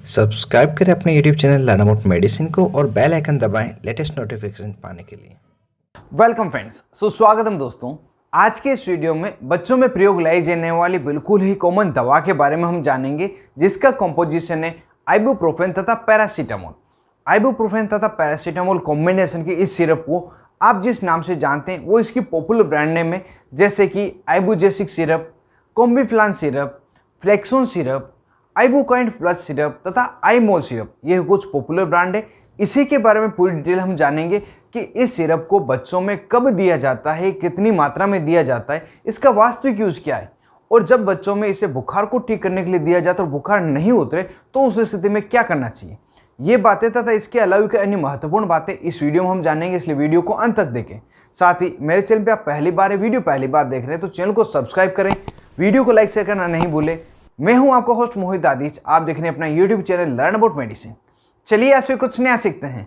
Subscribe करें अपने YouTube channel learn about medicine को और बेल आइकन दबाएं लेटेस्ट नोटिफिकेशन पाने के लिए। वेलकम फ्रेंड्स, स्वागतम दोस्तों। आज के इस वीडियो में बच्चों में प्रयोग लाई जाने वाली बिल्कुल ही कॉमन दवा के बारे में हम जानेंगे, जिसका कंपोजिशन है आइबुप्रोफेन तथा पैरासीटामोल। आइबुप्रोफेन तथा पैरासीटामोल कॉम्बिनेशन की इस सिरप को आप जिस नाम से जानते हैं वो इसकी पॉपुलर ब्रांड नेम है, जैसे कि Ibugesic syrup, Combiflam syrup, Flexon syrup, Ibukind plus syrup तथा आईमोल सिरप। ये कुछ पॉपुलर ब्रांड है। इसी के बारे में पूरी डिटेल हम जानेंगे कि इस सिरप को बच्चों में कब दिया जाता है, कितनी मात्रा में दिया जाता है, इसका वास्तविक यूज क्या है, और जब बच्चों में इसे बुखार को ठीक करने के लिए दिया जाता है और बुखार नहीं उतरे तो उस स्थिति में क्या करना चाहिए। ये बातें तथा इसके अलावा की अन्य महत्वपूर्ण बातें इस वीडियो में हम जानेंगे, इसलिए वीडियो को अंत तक देखें। साथ ही मेरे चैनल पे आप पहली बार वीडियो पहली बार देख रहे हैं तो चैनल को सब्सक्राइब करें, वीडियो को लाइक शेयर करना नहीं भूलें। मैं हूं आपका होस्ट मोहित आदिच, आप देख रहे हैं अपना YouTube channel learn about medicine. चलिए आज फिर कुछ नया सीखते हैं।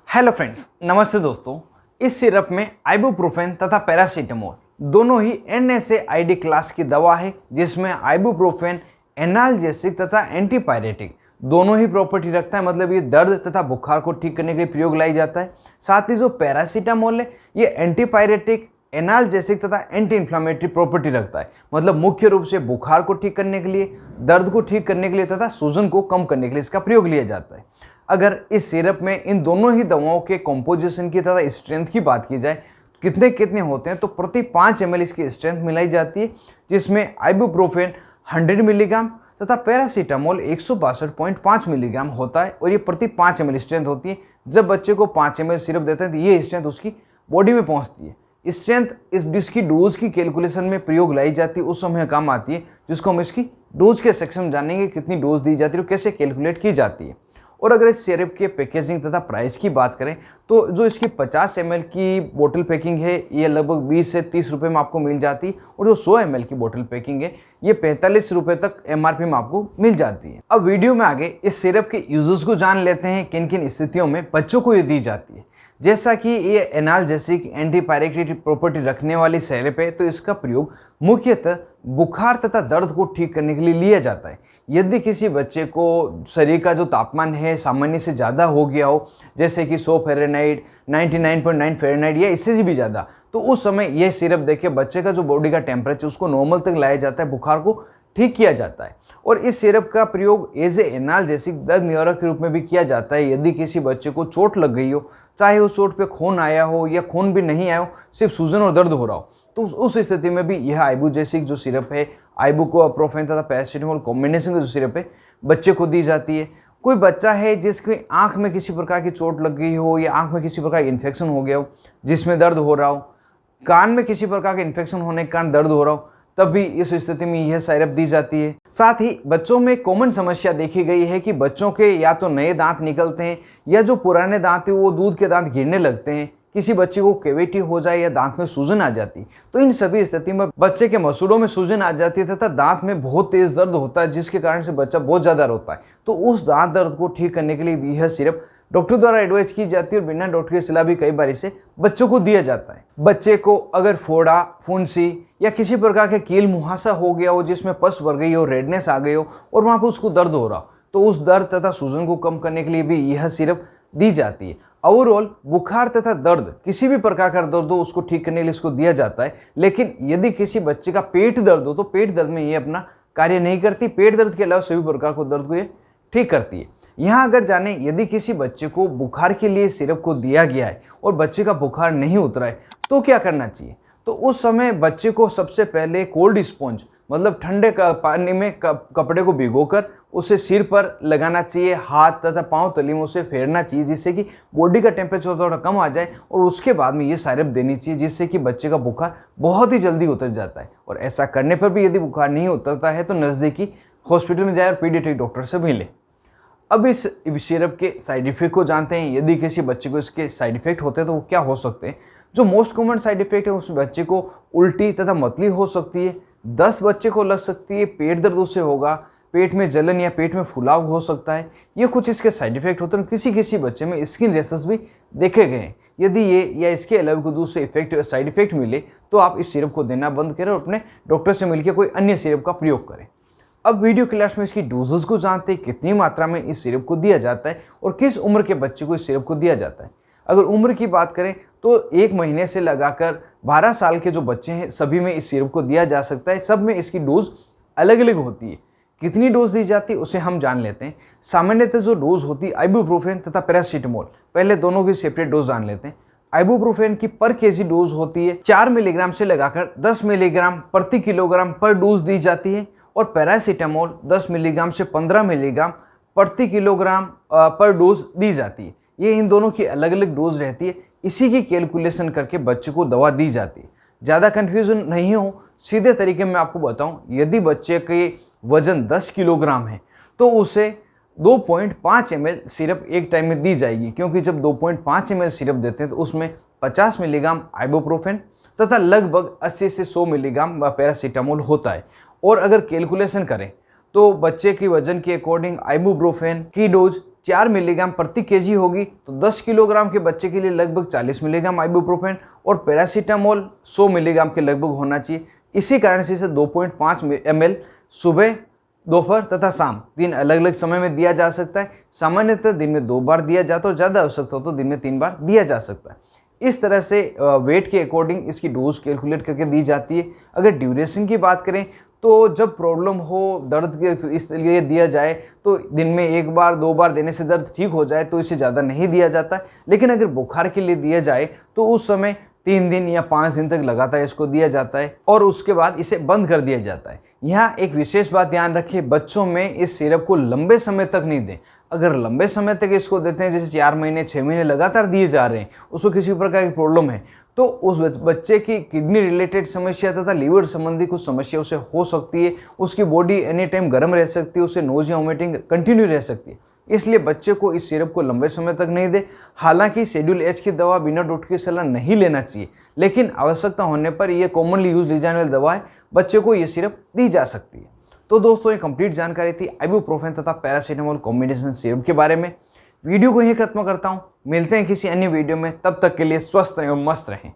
हेलो फ्रेंड्स, नमस्ते दोस्तों। इस सिरप में आइबुप्रोफेन तथा पैरासीटामोल दोनों ही NSAID क्लास की दवा है, जिसमें आइबुप्रोफेन एनाल्जेसिक तथा एंटीपायरेटिक दोनों ही प्रॉपर्टी रखता है, मतलब ये दर्द तथा बुखार को ठीक करने के लिए प्रयोग लाई जाता है। साथ ही जो पैरासीटामोल है ये एंटीपायरेटिक, एनाल्जेसिक तथा एंटी इन्फ्लामेटरी प्रॉपर्टी रखता है, मतलब मुख्य रूप से बुखार को ठीक करने के लिए, दर्द को ठीक करने के लिए तथा सूजन को कम करने के लिए इसका प्रयोग लिया जाता है। अगर इस सिरप में इन दोनों ही दवाओं के कॉम्पोजिशन की तथा स्ट्रेंथ की बात की जाए, कितने कितने होते हैं, तो प्रति 5 ml इसकी स्ट्रेंथ मिलाई जाती है, जिसमें आइबुप्रोफेन 100 मिलीग्राम तथा पैरासीटामोल 162.5 मिलीग्राम होता है, और ये प्रति 5 ml स्ट्रेंथ होती है। जब बच्चे को 5 ml सिरप देते हैं तो ये स्ट्रेंथ उसकी बॉडी में पहुंचती है। स्ट्रेंथ जिसकी डोज की कैलकुलेशन में प्रयोग लाई जाती है उस समय काम आती है, जिसको हम इसकी डोज के सेक्शन में जानेंगे, कितनी डोज दी जाती है और कैसे कैलकुलेट की जाती है। और अगर इस सिरप के पैकेजिंग तथा प्राइस की बात करें तो जो इसकी 50 ml की बोतल पैकिंग है ये लगभग 20 से 30 रुपये में आपको मिल जाती है, और जो 100 ml की बोतल पैकिंग है ये 45 रुपये तक MRP में आपको मिल जाती है। अब वीडियो में आगे इस सिरप के यूजेस को जान लेते हैं, किन किन स्थितियों में बच्चों को ये दी जाती है। जैसा कि ये एनाल्जेसिक एंटीपायरेटिक प्रॉपर्टी रखने वाली सिरप है, तो इसका प्रयोग मुख्यतः बुखार तथा दर्द को ठीक करने के लिए लिया जाता है। यदि किसी बच्चे को शरीर का जो तापमान है सामान्य से ज़्यादा हो गया हो, जैसे कि 100 फ़ारेनहाइट, 99.9 फ़ारेनहाइट या इससे भी ज़्यादा, तो उस समय यह सिरप देके बच्चे का जो बॉडी का टेम्परेचर उसको नॉर्मल तक लाया जाता है, बुखार को ठीक किया जाता है। और इस सिरप का प्रयोग एज ए एनाल्जेसिक दर्द निवारक के रूप में भी किया जाता है। यदि किसी बच्चे को चोट लग गई हो, चाहे उस चोट पे खून आया हो या खून भी नहीं आया हो, सिर्फ सूजन और दर्द हो रहा हो, तो उस स्थिति में भी यह आइबुजेसिक जो सिरप है, आइबुप्रोफेन तथा पैरासीटामोल कॉम्बिनेशन का जो सिरप है बच्चे को दी जाती है। कोई बच्चा है जिसकी आंख में किसी प्रकार की चोट लग गई हो या आंख में किसी प्रकार का इन्फेक्शन हो गया हो जिसमें दर्द हो रहा हो, कान में किसी प्रकार का इन्फेक्शन होने के कारण दर्द हो रहा हो, तब भी इस स्थिति में यह सिरप दी जाती है। साथ ही बच्चों में कॉमन समस्या देखी गई है कि बच्चों के या तो नए दांत निकलते हैं या जो पुराने दांत है वो दूध के दांत गिरने लगते हैं, किसी बच्चे को कैविटी हो जाए या दांत में सूजन आ जाती, तो इन सभी स्थिति में बच्चे के मसूड़ों में सूजन आ जाती है तथा दांत में बहुत तेज दर्द होता है, जिसके कारण से बच्चा बहुत ज़्यादा रोता है। तो उस दांत दर्द को ठीक करने के लिए यह सिरप डॉक्टर द्वारा एडवाइस की जाती है और बिना डॉक्टर की सलाह भी कई बार इसे बच्चों को दिया जाता है। बच्चे को अगर फोड़ा, फुंसी या किसी प्रकार के कील मुहासा हो गया हो जिसमें पस भर गई हो, रेडनेस आ गई हो और वहाँ पर उसको दर्द हो रहा हो, तो उस दर्द तथा सूजन को कम करने के लिए भी यह सिरप दी जाती है। ओवरऑल बुखार तथा दर्द, किसी भी प्रकार का दर्द हो उसको ठीक करने के लिए इसको दिया जाता है। लेकिन यदि किसी बच्चे का पेट दर्द हो तो पेट दर्द में ये अपना कार्य नहीं करती। पेट दर्द के अलावा सभी प्रकार को दर्द को ये ठीक करती है। यहाँ अगर जाने, यदि किसी बच्चे को बुखार के लिए सिरप को दिया गया है और बच्चे का बुखार नहीं उतरा है तो क्या करना चाहिए, तो उस समय बच्चे को सबसे पहले कोल्ड स्पॉन्ज, मतलब ठंडे पानी में कपड़े को भिगोकर उसे सिर पर लगाना चाहिए, हाथ तथा पांव तली में उसे फेरना चाहिए, जिससे कि बॉडी का टेम्परेचर थोड़ा कम आ जाए, और उसके बाद में ये सिरप देनी चाहिए, जिससे कि बच्चे का बुखार बहुत ही जल्दी उतर जाता है। और ऐसा करने पर भी यदि बुखार नहीं उतरता है तो नज़दीकी हॉस्पिटल में जाए और पीडियाट्रिक डॉक्टर से मिले। अब इस सिरप के साइड इफेक्ट को जानते हैं। यदि किसी बच्चे को इसके साइड इफेक्ट होते हैं तो वो क्या हो सकते हैं। जो मोस्ट कॉमन साइड इफेक्ट है, उस बच्चे को उल्टी तथा मतली हो सकती है, 10 बच्चे को लग सकती है, पेट दर्द उससे होगा, पेट में जलन या पेट में फुलाव हो सकता है। ये कुछ इसके साइड इफेक्ट होते हैं। किसी किसी बच्चे में स्किन रैशेस भी देखे गए हैं। यदि ये या इसके अलावा कोई दूसरे साइड इफेक्ट मिले तो आप इस सिरप को देना बंद करें और अपने डॉक्टर से मिलकर कोई अन्य सिरप का प्रयोग करें। अब वीडियो क्लास में इसकी डोजेस को जानते हैं, कितनी मात्रा में इस सिरप को दिया जाता है और किस उम्र के बच्चे को इस सिरप को दिया जाता है। अगर उम्र की बात करें तो 1 महीने से लगाकर 12 साल के जो बच्चे हैं सभी में इस सिरप को दिया जा सकता है। सब में इसकी डोज अलग अलग होती है। कितनी डोज दी जाती है उसे हम जान लेते हैं। सामान्यतः जो डोज होती है आइबुप्रोफेन तथा पैरासीटामोल, पहले दोनों की सेपरेट डोज जान लेते हैं। आइबुप्रोफेन की पर केजी डोज होती है 4 मिलीग्राम से लगाकर 10 मिलीग्राम प्रति किलोग्राम पर डोज दी जाती है और पैरासीटामोल 10 मिलीग्राम से 15 मिलीग्राम प्रति किलोग्राम पर डोज दी जाती है। ये इन दोनों की अलग अलग डोज रहती है। इसी की कैलकुलेशन करके बच्चे को दवा दी जाती है। ज़्यादा कन्फ्यूजन नहीं हो, सीधे तरीके में आपको बताऊं, यदि बच्चे के वजन 10 किलोग्राम है तो उसे 2.5 ml सिरप एक टाइम में दी जाएगी, क्योंकि जब 2.5 ml सिरप देते हैं तो उसमें 50 मिलीग्राम आइबुप्रोफेन तथा लगभग 80 से 100 मिलीग्राम पैरासीटामोल होता है। और अगर कैलकुलेशन करें तो बच्चे के वजन के अकॉर्डिंग आइबुप्रोफेन की डोज 4 मिलीग्राम प्रति केजी होगी, तो 10 किलोग्राम के बच्चे के लिए लगभग 40 मिलीग्राम आइबुप्रोफेन और पैरासीटामोल 100 मिलीग्राम के लगभग होना चाहिए। इसी कारण से इसे 2.5 ml सुबह, दोपहर तथा शाम 3 अलग अलग समय में दिया जा सकता है। सामान्यतः दिन में 2 बार दिया जाता है और ज़्यादा आवश्यकता हो तो दिन में 3 बार दिया जा सकता है। इस तरह से वेट के अकॉर्डिंग इसकी डोज कैलकुलेट करके दी जाती है। अगर ड्यूरेशन की बात करें तो जब प्रॉब्लम हो, दर्द के इस लिए दिया जाए तो दिन में 1 बार 2 बार देने से दर्द ठीक हो जाए तो इसे ज़्यादा नहीं दिया जाता। लेकिन अगर बुखार के लिए दिया जाए तो उस समय 3 दिन या 5 दिन तक लगातार इसको दिया जाता है और उसके बाद इसे बंद कर दिया जाता है। यहाँ एक विशेष बात ध्यान रखिए, बच्चों में इस सिरप को लंबे समय तक नहीं दें। अगर लंबे समय तक इसको देते हैं, जैसे 4 महीने 6 महीने लगातार दिए जा रहे हैं, उसको किसी प्रकार की प्रॉब्लम है तो उस बच्चे की किडनी रिलेटेड समस्या तथा लीवर संबंधी कुछ समस्या उसे हो सकती है। उसकी बॉडी एनी टाइम गर्म रह सकती है, उसे नोजिया वोमिटिंग कंटिन्यू रह सकती है। इसलिए बच्चे को इस सिरप को लंबे समय तक नहीं दे। हालांकि शेड्यूल एच की दवा बिना डॉक्टर की सलाह नहीं लेना चाहिए, लेकिन आवश्यकता होने पर यह कॉमनली यूज ली जाने वाली दवा है, बच्चे को ये सिरप दी जा सकती है। तो दोस्तों, ये कंप्लीट जानकारी थी आइबुप्रोफेन तथा पैरासीटामोल कॉम्बिनेशन सिरप के बारे में। वीडियो को यहीं खत्म करता हूँ। मिलते हैं किसी अन्य वीडियो में, तब तक के लिए स्वस्थ रहें और मस्त रहें।